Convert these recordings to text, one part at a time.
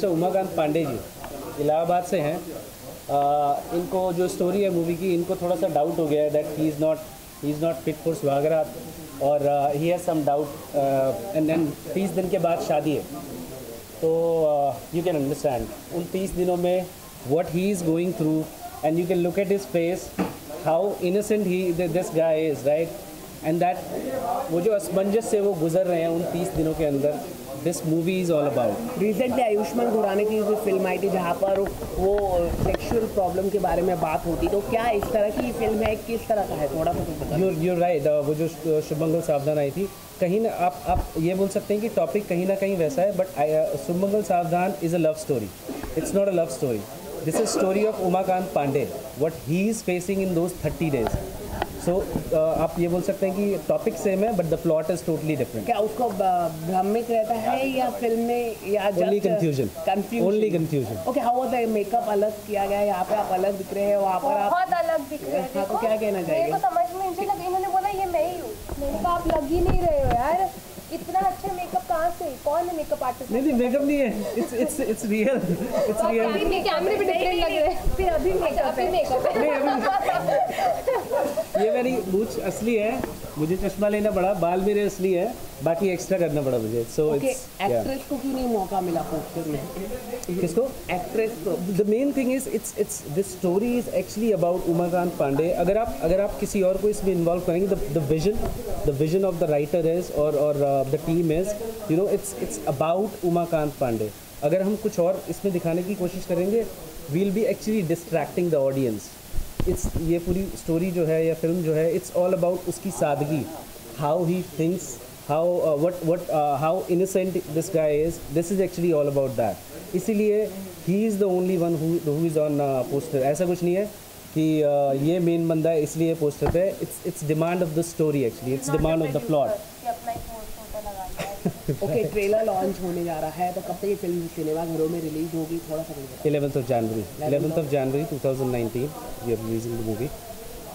Mister Umakant Pandey ji Allahabad से हैं। इनको जो स्टोरी है मूवी की, इनको थोड़ा सा डाउट हो गया है that he is not fit for स्वागरात, और he has some doubt, and then 30 दिन के बाद शादी है। तो यू कैन अंडरस्टैंड उन 30 दिनों में what he is going through, and you can look at his face how innocent this guy is, right, and that वो जो असमंजस से वो गुजर रहे हैं उन 30 दिनों के अंदर, this movie is all about. Recently Ayushmann Khurrana की कोई फिल्म आई थी जहाँ पर वो सेक्सुअल प्रॉब्लम के बारे में बात होती, तो क्या इस तरह की फिल्म है, किस तरह का है, थोड़ा सा कुछ बताइए। यूर राइट, वो जो शुभमंगल सावधान आई थी, कहीं ना आप ये बोल सकते हैं कि टॉपिक कहीं ना कहीं वैसा है, but Shubh Mangal Saavdhan is a love story, it's not a love story, this is story of Umakant Pandey, what he is facing in those 30 days. So आप ये बोल सकते हैं कि टॉपिक सेम है but the plot is totally different. क्या उसको भ्रमिक रहता है या फिल्म में या only confusion, only confusion. Okay, how was the makeup अलग किया गया है, यहाँ पे आप अलग दिख रहे हैं, वहाँ पर आप बहुत अलग दिख रहे हैं। तो क्या कहना चाहिए? मेरे को समझ में मुझे लगा, इन्होंने बोला ये मैं ही हूँ, मैंने कहा आप लग ही नहीं रहे हो यार, इतना अच्छा मेकअप कहाँ से, कौन है मेकअप आर्टिस्ट? नहीं मेकअप नहीं है, इट्स रियल, इट्स रियल। कैमरे पे डिफरेंट लग रहे हैं, फिर अभी मेकअप है। ये मेरी मूंछ असली है, मुझे चश्मा लेना पड़ा, बाल मेरे असली है, बाकी एक्स्ट्रा करना पड़ा मुझे। सो इट्स एक्ट्रेस को क्यों नहीं मौका मिला पोस्टर में? किसको? एक्ट्रेस को। The main thing is it's this story is actually about Umakant Pandey. अगर आप किसी और को इसमें इन्वॉल्व करेंगे, the vision of the writer is और the team is, you know, it's about Umakant Pandey. अगर हम कुछ और इसमें दिखाने की कोशिश करेंगे, we will be actually distracting the audience. ये पूरी स्टोरी जो है या फिल्म जो है, इट्स ऑल अबाउट उसकी सादगी, how he thinks, how innocent this guy is, this is actually all about that. इसीलिए he is the only one who is on poster. ऐसा कुछ नहीं है कि ये मेन बंदा है इसलिए पोस्टर पे, it's demand of the story, actually it's demand of the plot. Okay, trailer launch होने जा रहा है, तो कब तक ये फिल्म सिनेमा घरों में रिलीज होगी, थोड़ा सा 11th of January 2019 we are releasing the movie,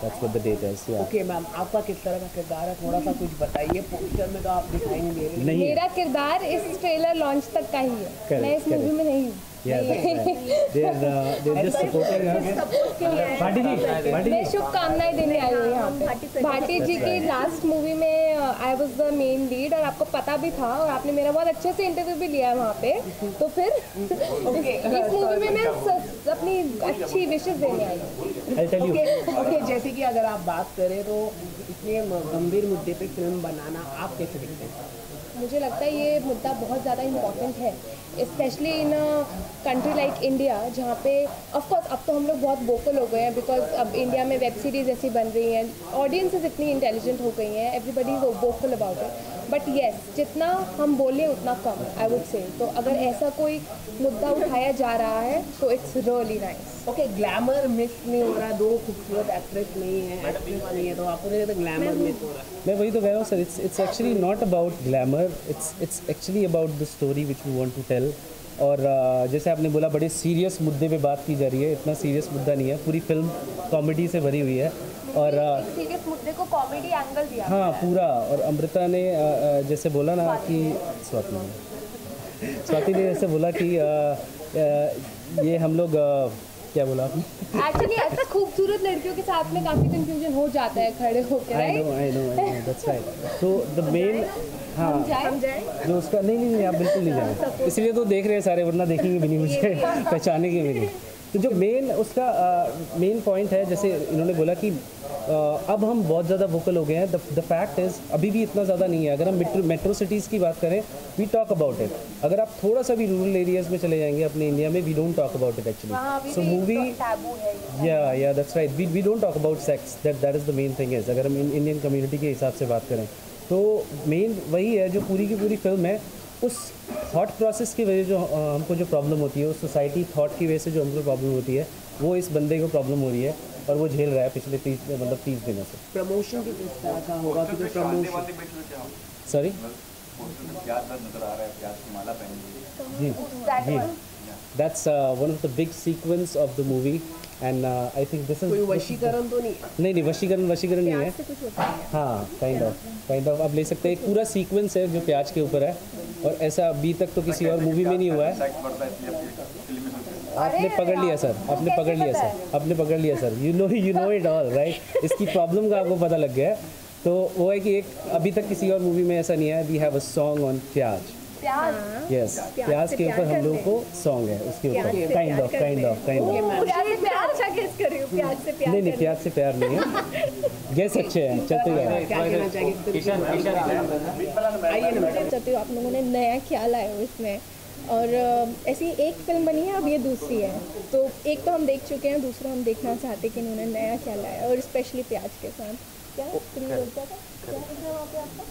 that's what the date is। yeah। Okay ma'am, आपका किस तरह का किरदार है, थोड़ा सा कुछ बताइए, पोस्टर में तो आप दिखाई नहीं दे रही। मेरा किरदार इस ट्रेलर लॉन्च तक का ही है, मैं इस मूवी में नहीं हूँ। they're just supporting her। Bhati जी, मैं शुभकामनाएं देने आई हूँ यहाँ पे। भाटी जी की लास्ट मूवी में I was the main lead, और आपको पता भी था, और आपने मेरा बहुत अच्छे से इंटरव्यू भी लिया है वहाँ पे। तो फिर इस मूवी में मैं अपनी अच्छी विशेष देने आई हूँ। ओके, जैसे कि अगर आप बात करें तो इतने गंभीर मुद्दे पे फिल्म बनाना आप कैसे देखते हैं? मुझे लगता है ये मुद्दा बहुत ज़्यादा इम्पॉर्टेंट है, specially in a country like India, जहाँ पे ऑफ कोर्स अब तो हम लोग बहुत वोकल हो गए हैं, बिकॉज अब इंडिया में वेब सीरीज़ ऐसी बन रही हैं, ऑडियंसेस इतनी इंटेलिजेंट हो गई हैं, everybody is vocal about it. But yes, जितना हम बोलें उतना कम, आई वुड से। तो अगर ऐसा कोई मुद्दा उठाया जा रहा है तो it's really nice. Okay, glamour miss नहीं हो रहा, दो खूबसूरत एक्ट्रेस नहीं है, एक्ट्रेस नहीं है, तो आपको नहीं लगता ग्लैमर मिस हो रहा है? मैं वही तो कह रहा हूँ sir, it's actually not about glamour, it's actually about the story which we want to tell. और जैसे आपने बोला, बड़े सीरियस मुद्दे पे बात की जा रही है, इतना सीरियस मुद्दा नहीं है, पूरी फिल्म कॉमेडी से भरी हुई है, और सीरियस मुद्दे को कॉमेडी एंगल दिया। हाँ पूरा। और अमृता ने जैसे बोला ना कि स्वाति ने जैसे बोला कि ये हम लोग क्या बोला आपने? एक्चुअली ऐसा खूबसूरत लड़कियों के साथ में काफ़ी कंफ्यूजन हो जाता है खड़े होकर, right? I know that's right. तो द मेन, हाँ, हम जाए जो उसका नहीं आप बिल्कुल नहीं जाए, इसलिए तो देख रहे हैं सारे, वरना देखेंगे भी नहीं, मुझे पहचानेंगे भी नहीं। तो जो मेन उसका मेन पॉइंट है, जैसे इन्होंने बोला कि अब हम बहुत ज़्यादा वोकल हो गए हैं। द फैक्ट इज़ अभी भी इतना ज़्यादा नहीं है। अगर हम मेट्रो सिटीज़ की बात करें, वी टॉक अबाउट इट। अगर आप थोड़ा सा भी रूरल एरियाज़ में चले जाएंगे अपने इंडिया में, we don't talk about it actually. So movie, या that's right, we don't talk about sex, that is the main thing is. अगर हम इंडियन कम्युनिटी के हिसाब से बात करें तो मेन वही है, जो पूरी की पूरी फिल्म है, उस थॉट प्रोसेस की वजह जो हमको जो प्रॉब्लम होती है, उस सोसाइटी थॉट की वजह से जो हमको प्रॉब्लम होती है, वो इस बंदे को प्रॉब्लम हो रही है और वो झेल रहा है पिछले 30 दिनों से। प्रमोशन की किस तरह का होगा? क्योंकि प्रमोशन, सॉरी जी, that's one of the big sequence of the movie. And I think this is कोई वशीकरण तो नहीं है? नहीं वशीकरण नहीं है। प्याज से कुछ होता है। हाँ काइंड ऑफ आप ले सकते हैं। एक पूरा सीक्वेंस है जो प्याज के ऊपर है और ऐसा अभी तक तो किसी और मूवी में नहीं हुआ है। आपने पकड़ लिया सर, आपने पकड़ लिया sir, you know it all right. इसकी प्रॉब्लम का आपको पता लग गया है। तो वो है कि एक अभी तक किसी और मूवी में ऐसा नहीं है। We have a song on प्याज। यस, प्याज के ऊपर हम लोगों को सॉन्ग है उसके ऊपर। काइंड ऑफ नहीं प्याज से प्यार नहीं है। गेस अच्छे हैं, चलते जाए। आप लोगों ने नया ख्याल आया हो इसमें और ऐसी एक फिल्म बनी है, अब ये दूसरी है। तो एक तो हम देख चुके हैं, दूसरा हम देखना चाहते कि इन्होंने नया ख्याल आया और स्पेशली प्याज के साथ। क्या स्त्री बोलता था, क्या है वहाँ पे आपका?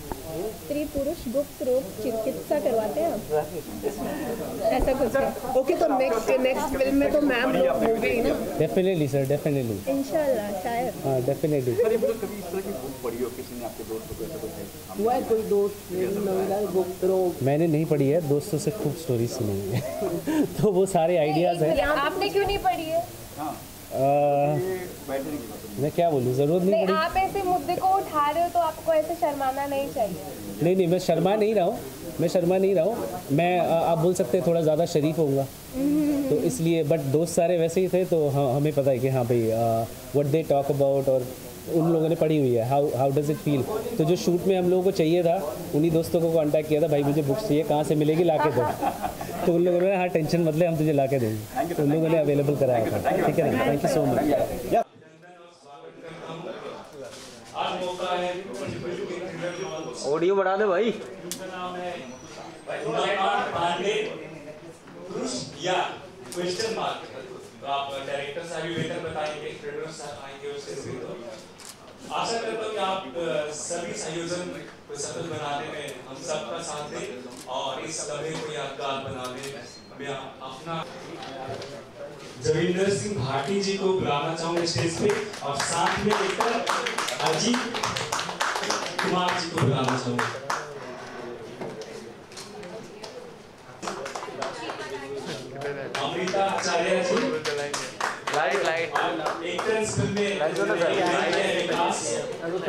स्त्री पुरुष गुप्त रोग चिकित्सा करवाते हैं आप, ऐसा कुछ है। ओके, तो नेक्स्ट फिल्म में तो मैम लोग हो गई ना? डेफिनेटली सर, डेफिनेटली इंशाल्लाह, शायद। हाँ डेफिनेटली। हुआ है कोई दोस्त गुप्त रोग? मैंने नहीं पढ़ी है, दोस्तों से खूब स्टोरी सुनी है तो वो सारे आइडियाज़ हैं। आपने क्यों नहीं पढ़ी है? मैं क्या बोलूँ, ज़रूरत नहीं पड़ी। आप ऐसे मुद्दे को उठा रहे हो तो आपको ऐसे शर्माना नहीं चाहिए। नहीं मैं शर्मा नहीं रहा हूँ। मैं आप बोल सकते हैं थोड़ा ज़्यादा शरीफ होऊंगा तो इसलिए। बट दोस्त सारे वैसे ही थे तो हमें पता है कि हाँ भाई व्हाट दे टॉक अबाउट, और उन लोगों ने पढ़ी हुई है हाउ डज इट फील। तो जो शूट में हम लोगों को चाहिए था, उन्हीं दोस्तों को कांटेक्ट किया था, भाई मुझे बुक्स चाहिए, कहाँ से मिलेगी, ला के दो। तो उन लोगों ने हाँ टेंशन मत ले, हम तुझे ला के देंगे। तो उन लोगों ने अवेलेबल कराया था। ठीक है ना, thank you so much. Audio बढ़ा दे भाई। क्वेश्चन मार्क तो आप डायरेक्टर साहब भी बेहतर बताएंगे, प्रोड्यूसर साहब आएंगे उससे। तो आशा करता हूँ कि आप सभी संयोजन को सफल बनाने में हम सबका साथ दें और इस लम्हे को यादगार बनाने में अपना। जविंदर सिंह भाटी जी को बुलाना चाहूँगा स्टेज पे और साथ में लेकर अजीत कुमार जी को बुलाना चाहूँगा। अमृता आचार्य जी, लाइट एक्टर्स फिल्म में विकास अमित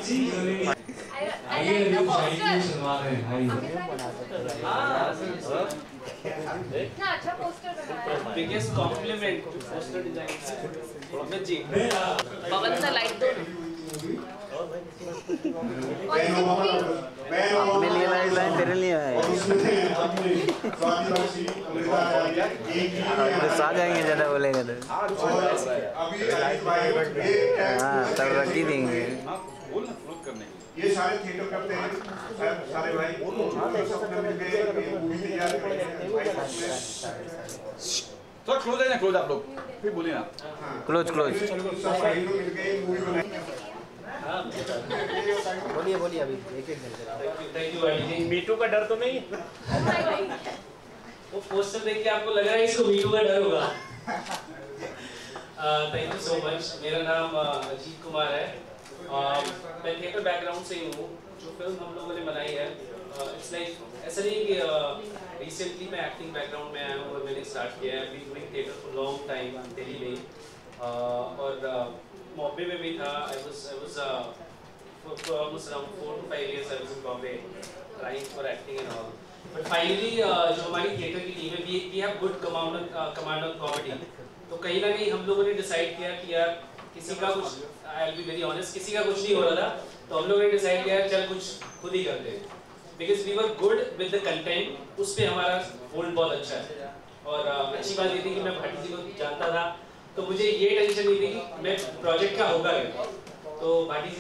जी, अच्छा पोस्टर बनाया। बिगेस्ट कॉम्प्लीमेंट पोस्टर डिजाइन जी। पवन सा लाइट दो। अपने लिए लाइट तेरे लिए है। आ जाएंगे ज़्यादा बोलेगा तो। हाँ तब रख ही देंगे। ये सारे थिएटर करते हैं, सारे भाई तो क्लोज है ना, क्लोज आप लोग फिर बोलिए ना। क्लोज बोलिए अभी एक मीटू का डर तो नहीं? वो पोस्टर देख के आपको लग रहा है इसको मीटू का डर होगा। Thank you so much. मेरा नाम अजीत कुमार है। मैं थिएटर बैकग्राउंड से ही हूँ। जो फिल्म हम लोगों ने बनाई है इट्स लाइक ऐसा नहीं कि रिसेंटली मैं एक्टिंग बैकग्राउंड में आया हूँ और मैंने स्टार्ट किया है। I been doing theatre for long time Delhi में और बॉम्बे में भी था। I was for almost around 4 to 5 years I was in Bombay trying for acting and all. But finally जो हमारी थिएटर की टीम है we have good command on comedy. तो कहीं ना कहीं हम लोगों ने डिसाइड किया कि यार किसी का कुछ, I'll be very honest, किसी का कुछ नहीं हो रहा था तो हम लोगों ने डिसाइड किया चल कुछ खुद ही करते हैं। Because we were good with the content, उस पे हमारा होल्ड बहुत अच्छा है। और अच्छी बात ये थी कि मैं भाटी जी को जानता था तो मुझे ये टेंशन नहीं थी कि मैं प्रोजेक्ट का होगा क्या। तो भाटी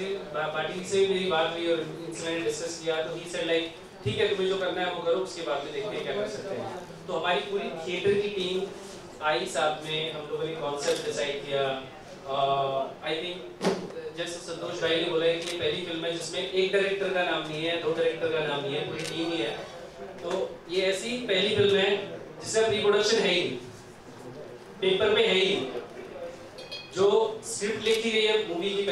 जी से मेरी बात हुई और इनसे मैंने डिस्कस किया तो ही सेड लाइक ठीक है तुम्हें जो करना है वो करो, उसके बाद में देखते हैं क्या कर सकते हैं। तो हमारी पूरी थिएटर की टीम आई साथ में, हम लोगों ने कॉन्सेप्ट डिसाइड किया। आई थिंक जैसे संतोष भाई ने बोला है कि पहली फिल्म है जिसमें एक डायरेक्टर का नाम नहीं है, 2 डायरेक्टर का नाम नहीं है, पूरी टीम ही है। तो ये ऐसी पहली फिल्म है जिसका प्री प्रोडक्शन है ही, पेपर में है ही। जो स्क्रिप्ट लिखी गई है मूवी की,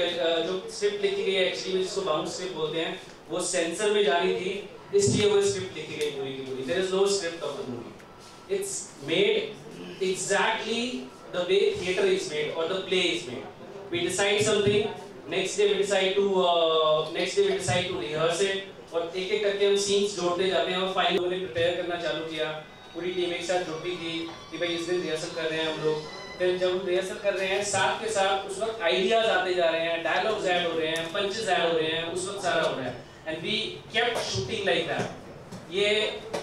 जो स्क्रिप्ट लिखी गई है एक्चुअली में जिसको बाउंड स्क्रिप्ट बोलते हैं, वो सेंसर में जानी थी इसलिए वो स्क्रिप्ट लिखी गई पूरी की पूरी. There is no script of the movie. It's made exactly the way theatre is made or the play is made. We decide something, next day we decide to rehearse it, और एक एक करके हम scenes जोड़ते जाते हैं और finally हमने प्रिपेयर करना चालू किया. पूरी टीम एक साथ जुटी थी कि भाई इस दिन रिहर्सल कर रहे हैं हम लोग. फिर जब हम रिहर्सल कर रहे हैं साथ के साथ उस वक्त आइडियाज आते जा रहे हैं, डायलॉग्स ऐड हो रहे हैं, पंचेस ऐड हो रहे हैं, उस वक्त सारा हो रहा है. And we kept shooting like that. ये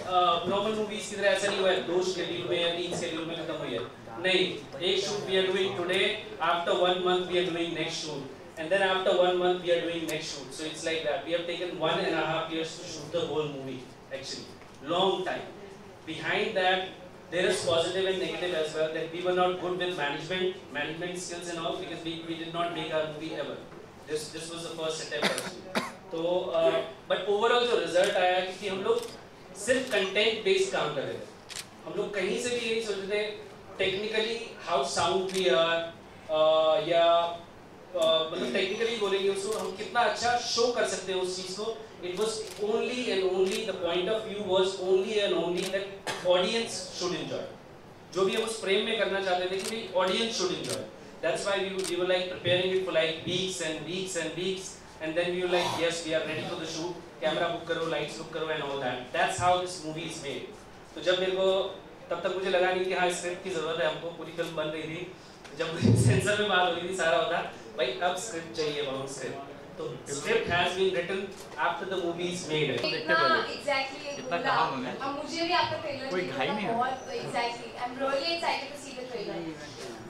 नॉर्मल मूवीज की तरह ऐसा नहीं हुआ है 2 शेड्यूल में या 3 शेड्यूल में खत्म हुई है. नहीं, एक shoot we are doing today, after 1 month we are doing next shoot, and then after 1 month we are doing next shoot. So it's like that. We have taken 1.5 years to shoot the whole movie. Actually, long time. Behind that, there is positive and negative as well. That we were not good with management skills and all, because we did not make our movie ever. This was the first attempt actually. तो but overall जो result आया क्योंकि हम लोग सिर्फ content based काम कर रहे थे. हम लोग कहीं से भी यही सोच रहे थे technically how sound we are या मतलब टेक्निकली बोलेंगे उसको हम कितना अच्छा शो कर सकते हैं उस चीज़ को. It was only and only the point of view was only and only that audience should enjoy. जो भी हम उस फ्रेम में करना चाहते थे कि audience should enjoy. That's why we were like preparing it for like weeks and then we were like yes we are ready for the shoot, camera book karo, lights book karo and all that. That's how this movie is made. तो जब मेरे को तब तक मुझे लगा नहीं कि हाँ स्क्रिप्ट की ज़रूरत है हमको. पूरी फिल्म बन रही थी, जब सेंसर में बात हो रही थी सारा होता भाई अब स्क्रिप्ट चाहिए बहुत स्क्रिप्ट. तो script has been written after the movie is made. Exactly अब मुझे भी आपका ट्रेलर देखना बहुत exactly I am really excited to see the trailer.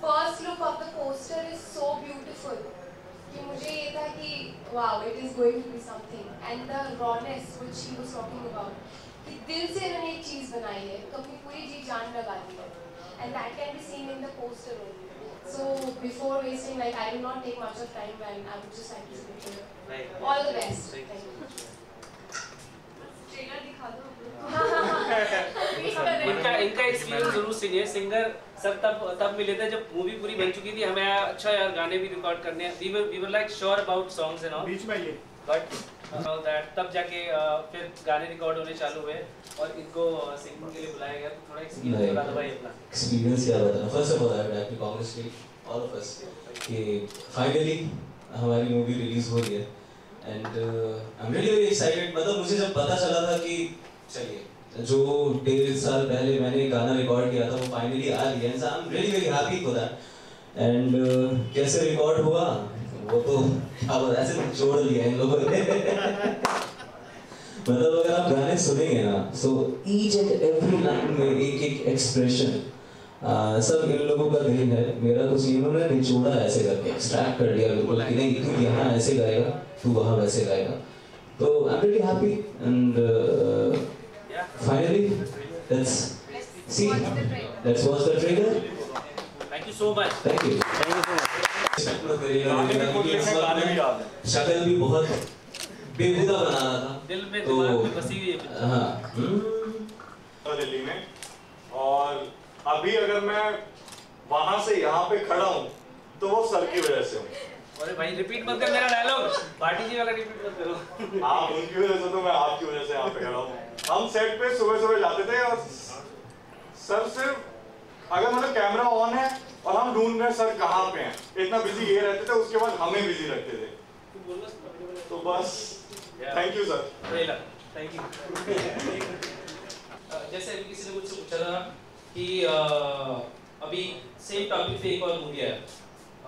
First look of the poster is so beautiful कि मुझे ये था कि wow it is going to be something. And the rawness which he was talking about कि दिल से इन्होंने एक चीज़ बनाई है तो अपनी पूरी जी जान लगा दी है. And that can be seen in the poster only. So before wasting like I will not take much of time and I would just like to see the trailer. All the best. Trailer दिखा दो. इनका experience जरूर सुनिए. Singer सब तब मिले थे जब मूवी पूरी बन चुकी थी. हमें अच्छा यार गाने भी रिकॉर्ड करने हैं. we were like sure about songs and all बीच में ये but all that तब जाके फिर गाने रिकॉर्ड होने चालू हुए और इनको सिंगिंग के लिए बुलाया गया. थोड़ा एक्सपीरियंस बता दो भाई अपना. एक्सपीरियंस क्या बताना. First of all I would like to congratulate all of us कि फाइनली हमारी मूवी रिलीज हो रही है. And I am really very excited. मतलब मुझे जब पता चला था कि चलिए जो 1.5 साल पहले मैंने गाना रिकॉर्ड किया था वो फाइनली आ रही है. आई am really very happy for that. And कैसे रिकॉर्ड हुआ वो तो क्या बोला ऐसे जोड़ लिया इन लोगों ने. मतलब अगर आप गाने सुनेंगे ना so each and every line में एक एक एक्सप्रेशन सब इन लोगों का देन है. मेरा कुछ इन्होंने निचोड़ा ऐसे करके एक्सट्रैक्ट कर दिया बिल्कुल कि नहीं तू यहाँ ऐसे गाएगा तू वहाँ वैसे गाएगा. तो आई am really happy and finally let's watch the trailer. Thank you so much. Thank you so much. शक्ल भी बहुत बेहुदा बना रहा था. दिल में दिमाग में बसी हुई है. हाँ दिल्ली में. और अभी अगर मैं वहां से यहाँ पे खड़ा हूँ तो वो सर की वजह से हूँ. अरे भाई रिपीट मत कर मेरा डायलॉग. पार्टी जी अगर रिपीट मत करो. आप उनकी वजह से तो मैं आपकी वजह से यहाँ पे खड़ा हूँ. हम सेट पे सुबह जाते थे और सर सिर्फ अगर मतलब कैमरा ऑन है और हम ढूंढ रहे सर कहाँ पे हैं इतना बिजी ये रहते थे. उसके बाद हमें बिजी रखते थे. तो बस thank you sir. Thank you. जैसे अभी किसी ने मुझसे पूछा था कि अभी सेम टॉपिक पे एक और मूवी है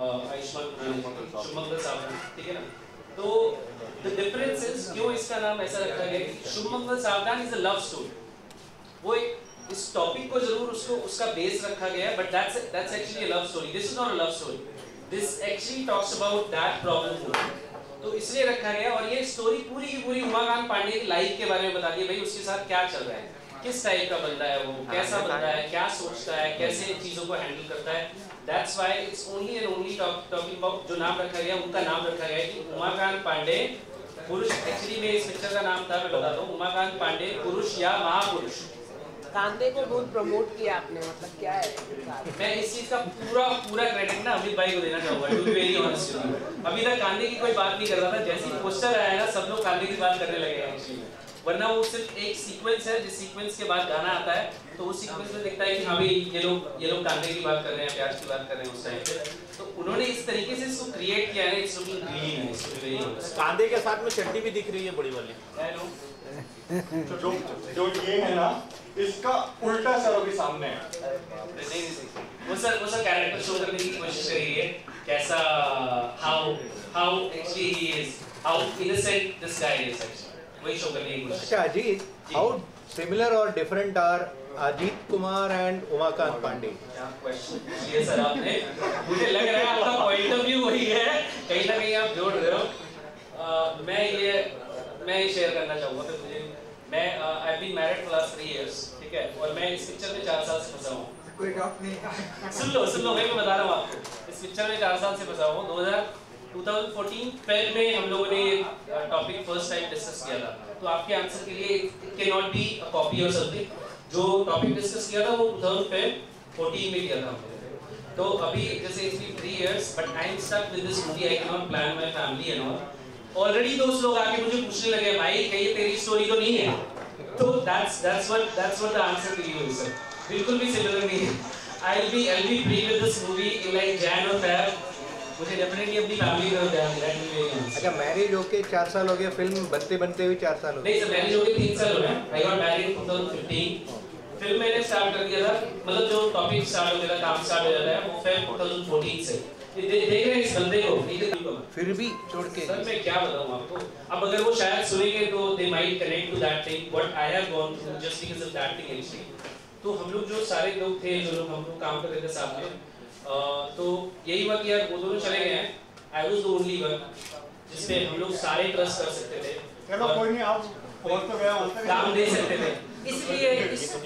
आयुष्मान शुभमंगल सावधान. ठीक है ना. तो द डिफरेंस इज क्यों इसका नाम ऐसा रखा गया. शुभमंगल सावधान इज अ लव स्टोरी. वो एक इस टॉपिक को जरूर उसका बेस रखा गया है but that's actually a love story. This is not a love story. This actually talks about that problem. तो इसलिए रखा गया. और ये स्टोरी पूरी की पूरी उमाकांत पांडे की लाइफ के बारे में बताती है. भाई उसके साथ क्या चल रहा है, किस टाइप का बंदा है वो, कैसा बंदा है, क्या सोचता है, कैसे चीज़ों को हैंडल करता है. That's why it's only and only talking about जो नाम रखा गया उनका नाम रखा गया कि उमाकांत पांडे पुरुष. एक्चुअली में इस पिक्चर का नाम था मैं बताता हूँ उमाकांत पांडे पुरुष या महापुरुष. कांदे को बहुत प्रमोट किया आपने. मतलब क्या है मैं इस चीज़ का पूरा क्रेडिट ना अमित भाई को देना चाहूँगा. To be very honest. अभी तक कांदे की कोई बात नहीं कर रहा था. जैसे ही पोस्टर आया ना सब लोग कांदे की बात करने लगे एक्चुअली. वरना वो सिर्फ एक सीक्वेंस है, जिस सीक्वेंस के बाद गाना आता है तो उस सीक्वेंस में दिखता है कि हाँ भाई ये लोग कांदे की बात कर रहे हैं, प्याज की बात कर रहे हैं उस टाइम पे। तो उन्होंने इस तरीके से इसको क्रिएट किया है, इट्स लुकिंग ग्रीन है, इट्स वेरी कांदे के साथ में चटनी भी दिख रही है बड़ी वाली। जो ये है ना, इसका उल्टा सर अभी सामने है। नहीं, वो सर कैरेक्टर शो करने की कोशिश करी है, कैसा हाउ एक्चुअली ही is, how innocent this guy is actually, वही शो करने की कोशिश। अच्छा अजीत, हाउ सिमिलर और different are Ajit Kumar and Umakant Pandey? क्या क्वेश्चन ये सर आपने, मुझे लग रहा है आपका पॉइंट ऑफ व्यू वही है, कहीं ना कहीं आप जोड़ रहे हो। मैं ये शेयर करना चाहूँगा कि मैं I have been married for last 3 years, ठीक है, और मैं इस पिक्चर में 4 साल से फंसा हूँ। कोई बात नहीं, सुन लो मैं बता रहा हूँ आपको, इस पिक्चर में 4 साल से फंसा हूँ। 2014 फेब में हम लोगों ने टॉपिक फर्स्ट टाइम डिस्कस किया था, तो आपके आंसर के लिए it can not be a copy और समथिंग। जो टॉपिक डिस्कस किया था वो 2014 में किया था हमने। तो अभी जैसे it's been 3 years but I am stuck with this movie, I can not plan my family and all. Already दोस्त लोग आके मुझे पूछने लगे, भाई कहीं तेरी स्टोरी तो नहीं है? तो that's what the answer to you is, sir. बिल्कुल भी सिमिलर नहीं है। I'll be free with this movie in like Jan or Feb। मुझे डेफिनेटली अपनी फैमिली का ध्यान देना है। अच्छा मैरिज होके 4 साल हो गए, फिल्म बनते हुए 4 साल हो गए? नहीं सर, मैरिज होके 3 साल हो गए। I got married in 2015। Film मैंने स्टार्ट कर दिया था, मतलब जो टॉपिक स्टार्ट हो गया था, काम स्टार्ट हो जाता है वो फेब 2014 से। देख रहे हैं इस बंदे को, फिर भी छोड़ के। सर मैं क्या बताऊं आपको, अब अगर वो शायद सुनेंगे तो they might connect to that thing what I have gone through just because of that thing actually. तो हम लोग जो सारे लोग थे, जो लोग हम लोग काम कर रहे थे साथ में, तो यही हुआ कि यार वो दोनों चले गए हैं, I was the only one जिसपे हम लोग सारे ट्रस्ट कर सकते थे। चलो कोई नहीं, आप पहुंच तो गया, काम दे सकते थे, इसलिए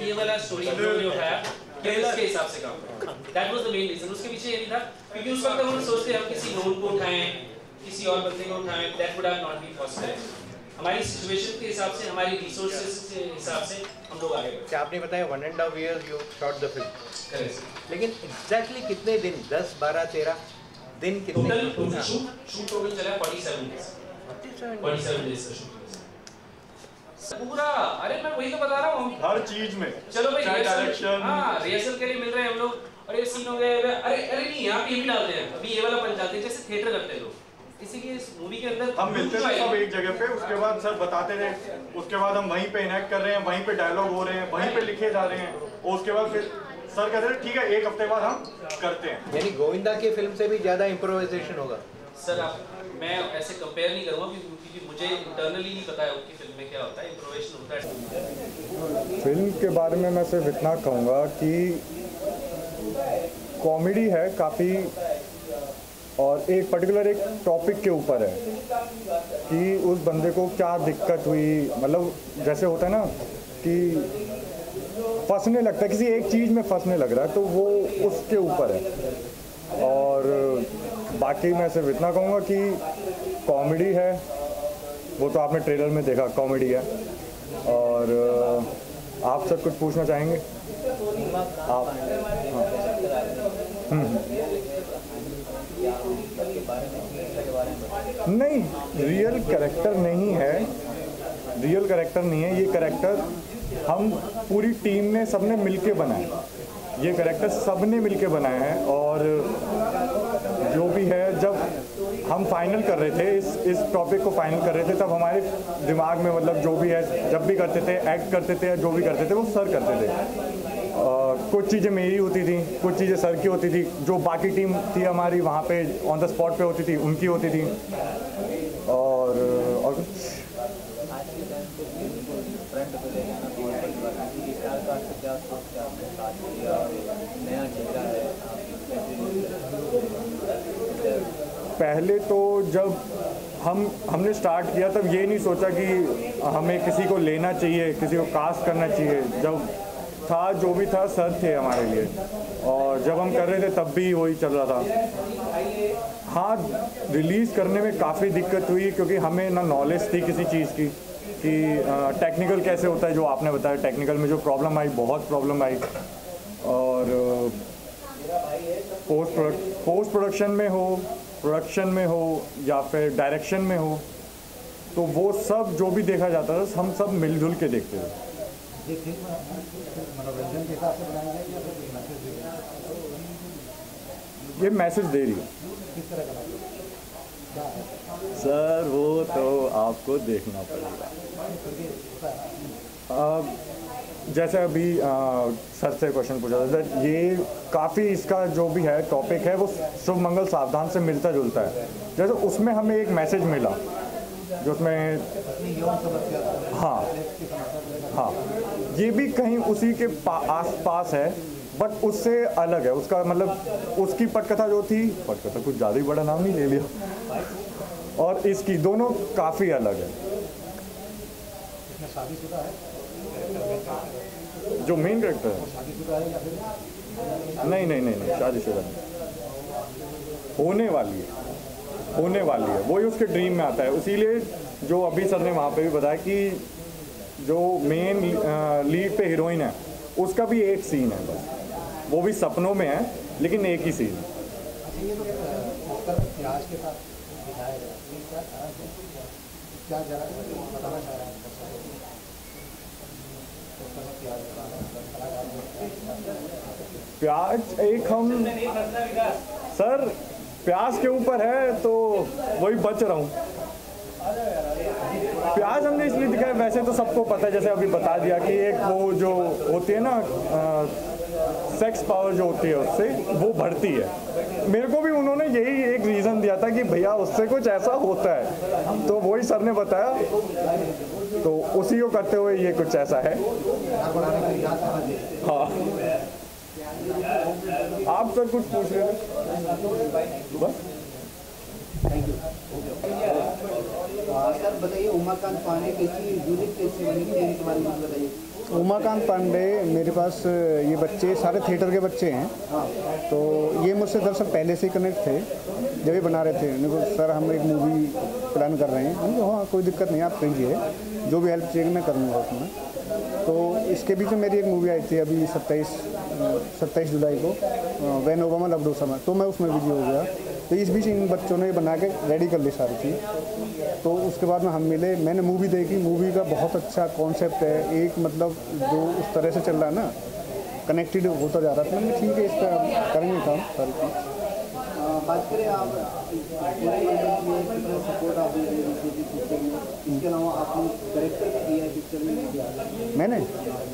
ये वाला स्टोरी हम लोगों ने उठाया कि उसके हिसाब से काम करें। That was the main reason. उसके पीछे ये नहीं था क्योंकि उस वक्त हम लोग सोचते हम किसी नोन को उठाएं, किसी और बंदे को उठाएं, that would have not be possible. हमारी सिचुएशन के हिसाब से, हमारी रिसोर्सेज के हिसाब से हम लोग आगे बढ़े। आपने बताया 1.5 years you shot the film, correct, लेकिन एग्जैक्टली कितने दिन? 10, 12, 13 दिन कितने? टोटल शूट टोटल चला 47 डेज। 47 डेज का शूट पूरा। अरे मैं वही तो बता रहा हूँ, हर चीज में। चलो भाई डायरेक्शन, हाँ रिहर्सल के लिए मिल रहे हैं हम लोग, अरे सीन हो गए, अरे नहीं यहाँ पे ये भी डालते हैं, अभी ये वाला पंच डालते हैं, जैसे थिएटर करते हैं लोग। इसीलिए इस मूवी के अंदर हम मिलते थे सब एक जगह पे, उसके बाद सर बताते थे, उसके बाद हम वहीं पे इनेक्ट कर रहे हैं, वहीं पे डायलॉग हो रहे हैं, वहीं पे लिखे जा रहे हैं, और उसके बाद फिर सर कहते थे ठीक है 1 हफ्ते बाद हम करते हैं। यानी गोविंदा की फिल्म से भी ज्यादा इम्प्रोवाइजेशन होगा? सर मैं ऐसे कंपेयर नहीं करूँगा क्योंकि मुझे इंटरनली नहीं पता है उनकी फिल्म में क्या होता है, इम्प्रोवाइजेशन होता है। फिल्म के बारे में मैं सिर्फ इतना कहूँगा कि कॉमेडी है काफ़ी, और एक पर्टिकुलर एक टॉपिक के ऊपर है कि उस बंदे को क्या दिक्कत हुई, मतलब जैसे होता है ना कि फंसने लगता है, किसी एक चीज़ में फंसने लग रहा है, तो वो उसके ऊपर है। और बाकी मैं सिर्फ इतना कहूँगा कि कॉमेडी है, वो तो आपने ट्रेलर में देखा कॉमेडी है। और आप सब कुछ पूछना चाहेंगे? आप नहीं, रियल कैरेक्टर नहीं है, रियल कैरेक्टर नहीं है ये कैरेक्टर हम पूरी टीम ने सबने मिलके बनाए, ये कैरेक्टर सबने मिलके बनाए हैं। और जो भी है, जब हम फाइनल कर रहे थे इस टॉपिक को फाइनल कर रहे थे, तब हमारे दिमाग में मतलब जो भी है, जब भी करते थे, एक्ट करते थे, जो भी करते थे वो सर करते थे। कुछ चीज़ें मेरी होती थी, कुछ चीज़ें सर की होती थी, जो बाकी टीम थी हमारी वहाँ पे ऑन द स्पॉट पे होती थी उनकी होती थी। और पहले तो जब हमने स्टार्ट किया तब ये नहीं सोचा कि हमें किसी को लेना चाहिए, किसी को कास्ट करना चाहिए। जब था जो भी था सर थे हमारे लिए, और जब हम कर रहे थे तब भी वही चल रहा था। हाँ, रिलीज़ करने में काफ़ी दिक्कत हुई क्योंकि हमें ना नॉलेज थी किसी चीज़ की कि टेक्निकल कैसे होता है, जो आपने बताया टेक्निकल में जो प्रॉब्लम आई, बहुत प्रॉब्लम आई। और पोस्ट प्रोडक्शन में हो, प्रोडक्शन में हो या फिर डायरेक्शन में हो, तो वो सब जो भी देखा जाता था हम सब मिलजुल के देखते थे। मनोरंजन के हिसाब से बनाया गया या फिर मैसेज दे रही है? ये मैसेज दे रही है। किस तरह का मैसेज? सर वो तो आपको देखना पड़ेगा। जैसे अभी सर से क्वेश्चन पूछा था, ये काफ़ी इसका जो भी है टॉपिक है वो शुभ मंगल सावधान से मिलता जुलता है। जैसे उसमें हमें एक मैसेज मिला जो उसमें, हाँ हाँ, ये भी कहीं उसी के आस पास है बट उससे अलग है। उसका मतलब उसकी पटकथा जो थी, पटकथा कुछ ज़्यादा ही बड़ा नाम ही ले लिया, और इसकी दोनों काफ़ी अलग है। शादीशुदा है जो मेन कैरेक्टर है? शादीशुदा है या फिर नहीं नहीं नहीं नहीं, शादीशुदा नहीं, होने वाली है। वही उसके ड्रीम में आता है। इसीलिए जो अभी सर ने वहाँ पे भी बताया कि जो मेन लीड पे हीरोइन है उसका भी एक सीन है बस, वो भी सपनों में है लेकिन एक ही सीन है। प्याज के साथ दिखाया गया, क्या जरा बताना चाह रहा है? प्याज एक हम सर प्याज के ऊपर है तो वही बच रहा हूँ। प्याज हमने इसलिए दिखाया, वैसे तो सबको पता है, जैसे अभी बता दिया कि एक वो जो होती है ना सेक्स पावर जो होती है उससे वो बढ़ती है। मेरे को भी उन्होंने यही एक रीज़न दिया था कि भैया उससे कुछ ऐसा होता है, तो वही सर ने बताया, तो उसी को करते हुए ये कुछ ऐसा है। हाँ आप सर कुछ पूछ रहे थे बस? Thank you. सर बताइए, उमाकांत पांडे कैसी यूनिक कैसी बनी थी के बारे में बताइए। उमाकांत पांडे मेरे पास ये बच्चे सारे थिएटर के बच्चे हैं। तो ये मुझसे दरअसल पहले से ही कनेक्ट थे, जब ये बना रहे थे। उन्होंने कहा सर हम एक मूवी प्लान कर रहे हैं। मैंने कहा हाँ कोई दिक्कत नहीं, आप कहिए, जो भी हेल्प चाहिए मैं करूँगा उसमें। तो इसके बीच में मेरी एक मूवी आई थी अभी 27 जुलाई को, व्हेन ओबामा लव्ड ओसामा, तो मैं उसमें बिजी हो गया। तो इस बीच इन बच्चों ने बना के रेडी कर ली सारी चीज़। तो उसके बाद में हम मिले, मैंने मूवी देखी। मूवी का बहुत अच्छा कॉन्सेप्ट है, एक मतलब जो उस तरह से चल रहा है ना, कनेक्टेड होता जा रहा था। मैंने ठीक है इस पर करेंगे काम सारी चीज़। बात करें आप सपोर्ट आप इसके अलावा आपने डायरेक्टर भी दिया है पिक्चर में? मैंने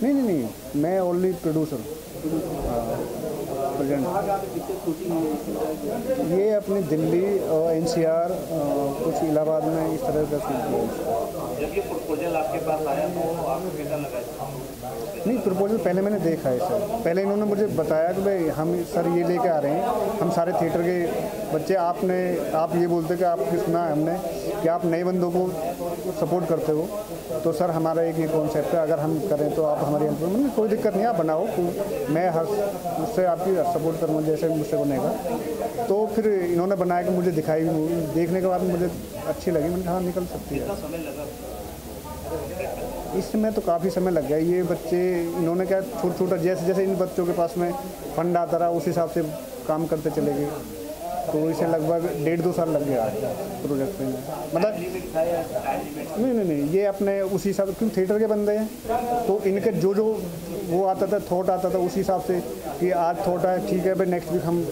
नहीं, मैं ओनली प्रोड्यूसर प्रेजेंट। ये अपनी दिल्ली और NCR कुछ इलाहाबाद में इस तरह का शूट किया। जब ये प्रपोजल आपके पास आया तो आपको कैसा लगा? नहीं, प्रपोजल पहले मैंने देखा है सर। पहले इन्होंने मुझे बताया कि भाई हम सर ये लेके आ रहे हैं, हम सारे थिएटर के बच्चे, आप ये बोलते कि आपकी सुना है हमने कि आप नए बंदों को सपोर्ट करते हो, तो सर हमारा एक ये कॉन्सेप्ट है, अगर हम करें तो आप हमारी हेल्प करें। कोई दिक्कत नहीं, आप बनाओ, मैं हर मुझसे आपकी सपोर्ट करूँगा जैसे मुझसे बनेगा। तो फिर इन्होंने बनाया कि मुझे दिखाई भी मूवी, देखने के बाद मुझे अच्छी लगी। मैंने कहा निकल सकती है। इसमें तो काफ़ी समय लग गया। ये बच्चे इन्होंने क्या छोटा जैसे इन बच्चों के पास में फंड आता रहा उस हिसाब से काम करते चले गए। तो इसे लगभग 1.5-2 साल लग गया प्रोजेक्ट में। मतलब नहीं, ये अपने उसी हिसाब से, क्योंकि थिएटर के बंदे हैं तो इनके जो वो आता था, थॉट आता था उसी हिसाब से कि आज थॉट है, ठीक है भाई नेक्स्ट वीक हम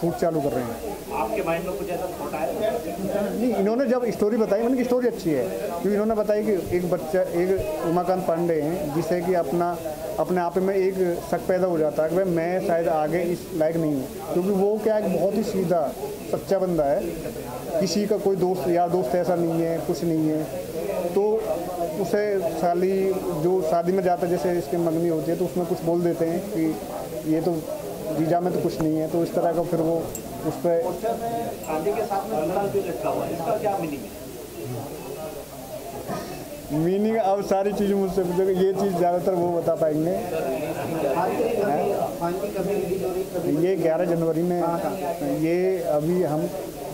शूट चालू कर रहे हैं। आपके माइंड में कुछ ऐसा थॉट आया? नहीं, इन्होंने जब स्टोरी बताई, मैंने की स्टोरी अच्छी है, क्योंकि इन्होंने बताई कि एक बच्चा, एक उमाकांत पांडे हैं जिसे कि अपने आप में एक शक पैदा हो जाता है कि भाई मैं शायद आगे इस लायक नहीं हूँ, क्योंकि वो क्या एक बहुत ही सीधा सच्चा बंदा है, किसी का कोई यार दोस्त ऐसा नहीं है, कुछ नहीं है। तो उसे साली जो शादी में जाता है, जैसे इसके मंगनी होती है तो उसमें कुछ बोल देते हैं कि ये तो जीजा में तो कुछ नहीं है, तो इस तरह का फिर वो उस पर शादी के साथ में गुलाल भी लटका हुआ है, इसका क्या मीनिंग है? मीनिंग अब सारी चीज़ मुझसे पूछोगे, ये चीज़ ज़्यादातर वो बता पाएंगे। ये 11 जनवरी में, ये अभी हम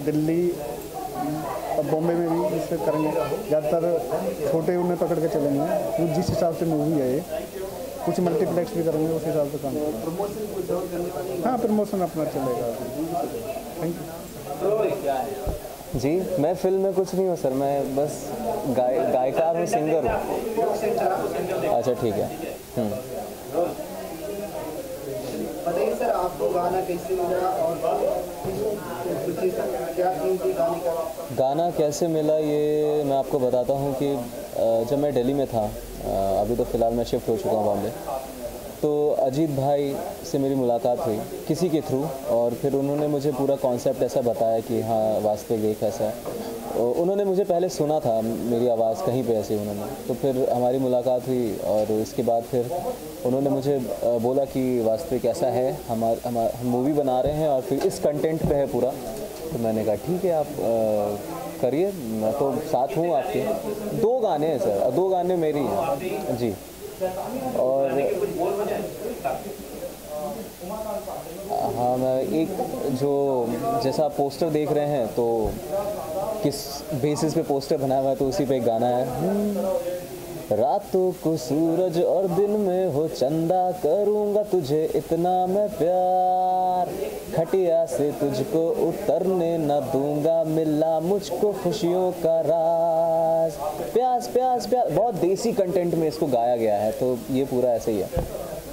दिल्ली और बॉम्बे में भी इससे करेंगे। ज़्यादातर छोटे उन्हें पकड़ के चलेंगे, तो जिस हिसाब से मूवी है ये, कुछ मल्टीप्लेक्स भी करेंगे उस हिसाब से काम करेंगे। हाँ, प्रमोशन अपना चलेगा। Thank you. जी मैं फिल्म में कुछ नहीं हूँ सर, मैं बस गायकार हूँ, सिंगर हूँ। अच्छा ठीक है। बताइए सर, आपको गाना कैसे मिला और क्या थीम थी गाने का? गाना कैसे मिला ये मैं आपको बताता हूँ कि जब मैं दिल्ली में था, अभी तो फ़िलहाल मैं शिफ्ट हो चुका हूँ बॉम्बे, तो अजीत भाई से मेरी मुलाकात हुई किसी के थ्रू, और फिर उन्होंने मुझे पूरा कॉन्सेप्ट ऐसा बताया कि हाँ वास्तविक एक ऐसा है। उन्होंने मुझे पहले सुना था मेरी आवाज़ कहीं पे ऐसे उन्होंने, तो फिर हमारी मुलाकात हुई और इसके बाद फिर उन्होंने मुझे बोला कि वास्तविक ऐसा है, हम मूवी बना रहे हैं और फिर इस कंटेंट पे है पूरा। तो मैंने कहा ठीक है आप करिए, मैं तो साथ हूँ आपके। 2 गाने हैं सर, 2 गाने मेरी हैं जी। और हाँ मैं एक जो जैसा आप पोस्टर देख रहे हैं तो किस बेसिस पे पोस्टर बनाया हुआ है तो उसी पे एक गाना है। रातों को सूरज और दिन में हो चंदा, करूँगा तुझे इतना मैं प्यार, खटिया से तुझको उतरने न दूंगा, मिला मुझको खुशियों का राज, प्यास प्यास प्यास। बहुत देसी कंटेंट में इसको गाया गया है, तो ये पूरा ऐसे ही है।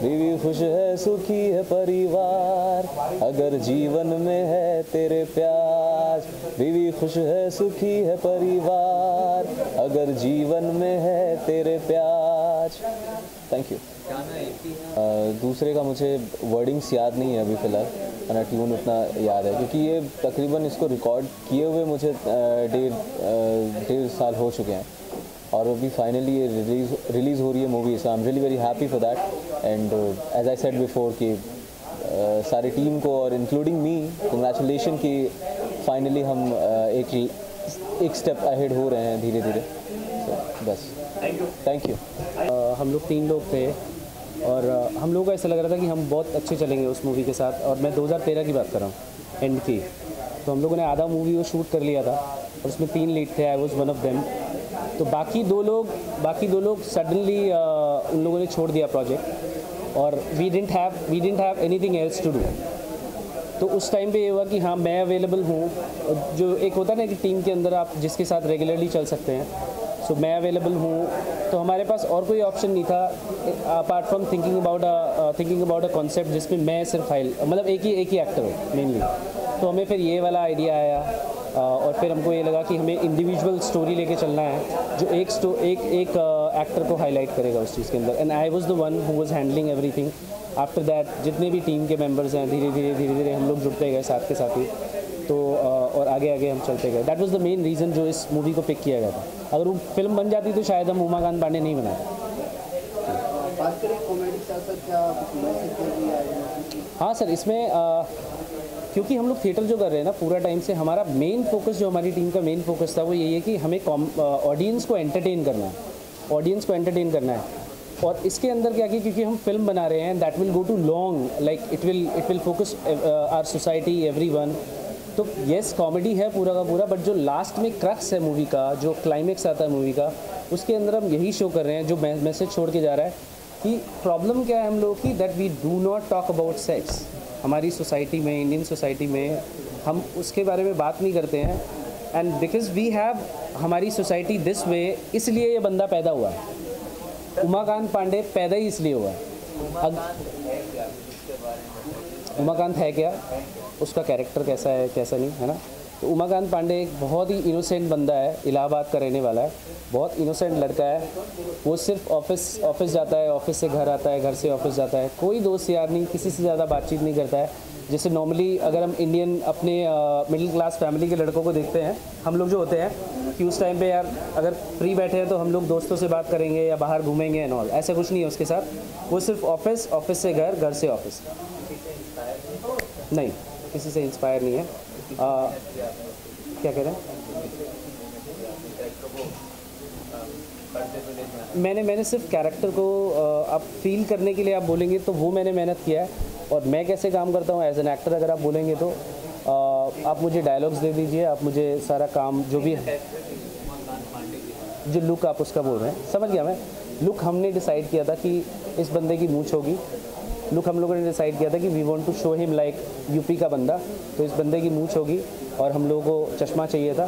बीवी खुश है सुखी है परिवार, अगर जीवन में है तेरे प्यार। बीवी खुश है सुखी है परिवार, अगर जीवन में है तेरे प्यार। Thank you. दूसरे का मुझे वर्डिंग्स याद नहीं है अभी फ़िलहाल, ना ट्यून उतना याद है, क्योंकि ये तकरीबन इसको रिकॉर्ड किए हुए मुझे 1.5 साल हो चुके हैं, और अभी फाइनली ये रिलीज़ हो रही है movie. So I am really very happy for that. And as I said before कि सारी टीम को और इंक्लूडिंग मी कंग्रेचुलेशन कि फाइनली हम एक स्टेप अहेड हो रहे हैं धीरे धीरे। so, बस थैंक यू। हम लोग 3 लोग थे और हम लोगों को ऐसा लग रहा था कि हम बहुत अच्छे चलेंगे उस मूवी के साथ, और मैं 2013 की बात कर रहा हूँ एंड की। तो हम लोगों ने आधा मूवी को शूट कर लिया था और उसमें 3 लीड थे, I was one of them. तो बाकी दो लोग सडनली उन लोगों ने छोड़ दिया प्रोजेक्ट, और we didn't have anything else to do. तो उस टाइम पे ये हुआ कि हाँ मैं अवेलेबल हूँ, जो एक होता है ना कि टीम के अंदर आप जिसके साथ रेगुलरली चल सकते हैं। सो मैं अवेलेबल हूँ, तो हमारे पास और कोई ऑप्शन नहीं था apart from thinking about a concept जिसमें मैं सिर्फ मतलब एक ही एक्टर हूँ मेनली। तो हमें फिर ये वाला आइडिया आया, और फिर हमको ये लगा कि हमें इंडिविजुअल स्टोरी लेके चलना है जो एक एक्टर को हाईलाइट करेगा उस चीज़ के अंदर। And I was the one who was handling everything. After that जितने भी टीम के मेंबर्स हैं धीरे धीरे हम लोग जुड़ते गए साथ के साथ ही, तो और आगे हम चलते गए। That was the main reason जो इस मूवी को पिक किया गया था। अगर वो फिल्म बन जाती तो शायद हम उमाकांत पांडे नहीं बनाते। हाँ सर, इसमें क्योंकि हम लोग थिएटर जो कर रहे हैं ना पूरा टाइम से, हमारा मेन फोकस जो हमारी टीम का मेन फोकस था वो यही है कि हमें ऑडियंस को एंटरटेन करना है। और इसके अंदर क्या किया, क्योंकि हम फिल्म बना रहे हैं that will go too long, like it will focus our society everyone. तो येस कॉमेडी है पूरा का पूरा, बट जो लास्ट में क्रक्स है मूवी का, जो क्लाइमेक्स आता है मूवी का, उसके अंदर हम यही शो कर रहे हैं, जो मैसेज छोड़ के जा रहा है कि प्रॉब्लम क्या है हम लोगों की, that we do not talk about sex. हमारी सोसाइटी में, इंडियन सोसाइटी में हम उसके बारे में बात नहीं करते हैं। एंड बिकॉज वी हैव हमारी सोसाइटी दिस वे, इसलिए ये बंदा पैदा हुआ है। उमाकांत पांडे पैदा ही इसलिए हुआ है। उमाकांत है क्या, उसका कैरेक्टर कैसा है कैसा नहीं, है ना। तो उमाकांत पांडे एक बहुत ही इनोसेंट बंदा है, इलाहाबाद का रहने वाला है, बहुत इनोसेंट लड़का है। वो सिर्फ ऑफिस जाता है, ऑफिस से घर आता है, घर से ऑफिस जाता है, कोई दोस्त यार नहीं, किसी से ज़्यादा बातचीत नहीं करता है। जैसे नॉर्मली अगर हम इंडियन अपने मिडिल क्लास फैमिली के लड़कों को देखते हैं, हम लोग जो होते हैं कि उस टाइम पे यार अगर फ्री बैठे हैं तो हम लोग दोस्तों से बात करेंगे या बाहर घूमेंगे एंड ऑल, ऐसा कुछ नहीं है उसके साथ। वो सिर्फ ऑफिस से घर, घर से ऑफिस। नहीं, किसी से इंस्पायर नहीं है। क्या कह रहे हैं? मैंने सिर्फ कैरेक्टर को आप फील करने के लिए आप बोलेंगे तो वो मैंने मेहनत किया है। और मैं कैसे काम करता हूँ एज एन एक्टर, अगर आप बोलेंगे तो आप मुझे डायलॉग्स दे दीजिए, आप मुझे सारा काम जो भी है, जो लुक आप उसका बोल रहे हैं, समझ गया मैं। लुक हमने डिसाइड किया था कि इस बंदे की मूंछ होगी। लुक हम लोगों ने डिसाइड किया था कि we want to show him like UP का बंदा, तो इस बंदे की मूंछ होगी और हम लोगों को चश्मा चाहिए था।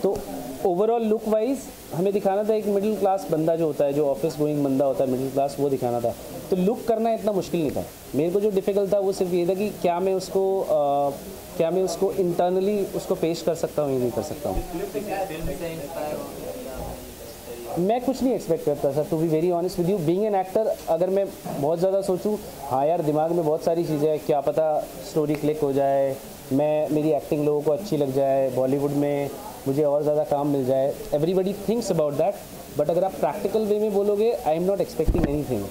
तो ओवरऑल लुक वाइज हमें दिखाना था एक मिडिल क्लास बंदा जो होता है, जो ऑफिस गोइंग बंदा होता है मिडिल क्लास, वो दिखाना था। तो लुक करना इतना मुश्किल नहीं था। मेरे को जो डिफ़िकल्ट था वो सिर्फ ये था कि क्या मैं उसको इंटरनली उसको पेश कर सकता हूँ या नहीं कर सकता हूँ। मैं कुछ नहीं एक्सपेक्ट करता sir, to be very honest with you. Being an actor, अगर मैं बहुत ज़्यादा सोचूं, हाँ यार दिमाग में बहुत सारी चीज़ें हैं, क्या पता स्टोरी क्लिक हो जाए, मेरी एक्टिंग लोगों को अच्छी लग जाए, बॉलीवुड में मुझे और ज़्यादा काम मिल जाए। Everybody thinks about that, but अगर आप प्रैक्टिकल वे में बोलोगे, I am not expecting anything.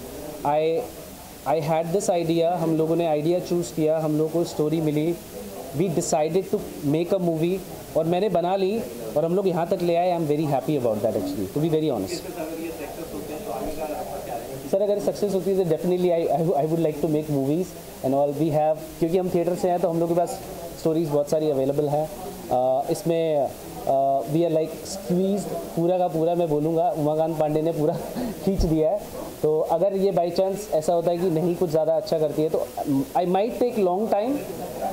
I had this idea, हम लोगों ने आइडिया चूज़ किया, हम लोगों को स्टोरी मिली, we decided to make a movie और मैंने बना ली और हम लोग यहाँ तक ले आए। I am very happy about that actually, to be very honest. Sir अगर सक्सेस होती है तो definitely I would like to make movies and all. We have, क्योंकि हम थिएटर से हैं तो हम लोग के पास स्टोरीज़ बहुत सारी अवेलेबल है। इसमें वी आर लाइक स्क्वीज, पूरा का पूरा मैं बोलूँगा उमाकांत पांडे ने पूरा खींच दिया है। तो अगर ये बाई चांस ऐसा होता है कि नहीं कुछ ज़्यादा अच्छा करती है तो I might take long time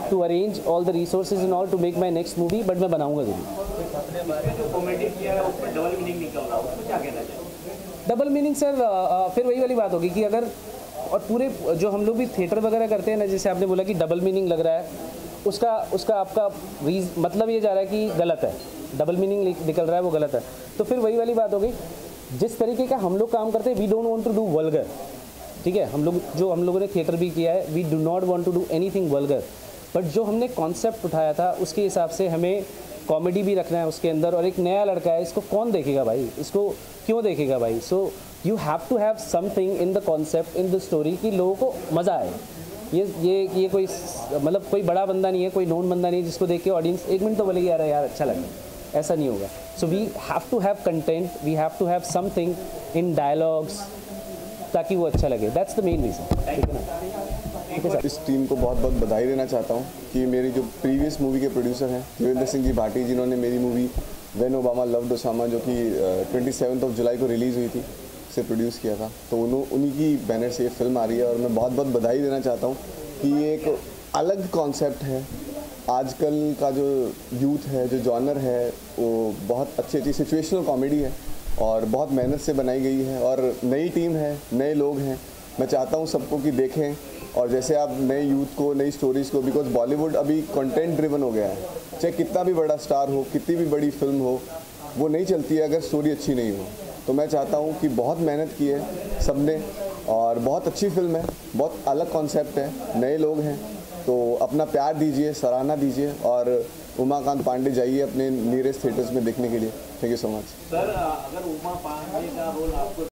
to arrange all the resources in all to make my next movie, but मैं बनाऊँगा जरूर। डबल मीनिंग सर फिर वही वाली बात होगी कि अगर, और पूरे जो हम लोग भी थिएटर वगैरह करते हैं ना, जैसे आपने बोला कि डबल मीनिंग लग रहा है, उसका आपका मतलब ये जा रहा है कि गलत है, डबल मीनिंग निकल रहा है वो गलत है। तो फिर वही वाली बात हो गई, जिस तरीके का हम लोग काम करते हैं, we don't want to do vulgar, ठीक है। हम लोगों ने थिएटर भी किया है, we do not want to do anything vulgar, but जो हमने कॉन्सेप्ट उठाया था उसके हिसाब से हमें कॉमेडी भी रखना है उसके अंदर। और एक नया लड़का है, इसको कौन देखेगा भाई, इसको क्यों देखेगा भाई। So you have to have something in the concept, in the story, कि लोगों को मज़ा आए। ये कोई मतलब कोई बड़ा बंदा नहीं है, कोई नोन बंदा नहीं है जिसको देख के ऑडियंस एक मिनट तो बोलेगी यार अच्छा लगा, ऐसा नहीं होगा। So we have to have content, we have to have something in dialogues ताकि वो अच्छा लगे। दैट्स द मेन रीज़न, ठीक है ना। इस टीम को बहुत बहुत बधाई देना चाहता हूँ कि मेरी जो प्रीवियस मूवी के प्रोड्यूसर हैं देवेंद्र सिंह जी भाटी, जिन्होंने मेरी movie when Obama loved Osama, जो कि 27 जुलाई को रिलीज़ हुई थी, से प्रोड्यूस किया था, तो उन्हीं की बैनर से ये फिल्म आ रही है। और मैं बहुत बहुत बधाई देना चाहता हूँ कि ये एक अलग कॉन्सेप्ट है। आजकल का जो यूथ है, जो जॉनर है, वो बहुत अच्छी सिचुएशनल कॉमेडी है और बहुत मेहनत से बनाई गई है और नई टीम है, नए लोग हैं। मैं चाहता हूँ सबको कि देखें, और जैसे आप नए यूथ को, नई स्टोरीज़ को, बिकॉज बॉलीवुड अभी कंटेंट ड्रिवन हो गया है, चाहे कितना भी बड़ा स्टार हो, कितनी भी बड़ी फिल्म हो, वो नहीं चलती है अगर स्टोरी अच्छी नहीं हो। तो मैं चाहता हूँ कि बहुत मेहनत की है सबने और बहुत अच्छी फिल्म है, बहुत अलग कॉन्सेप्ट है, नए लोग हैं, तो अपना प्यार दीजिए, सराहना दीजिए और उमाकांत पांडे जाइए अपने नियरेस्ट थिएटर्स में देखने के लिए। Thank you so much. Sir अगर उमा पांडे का रोल आपको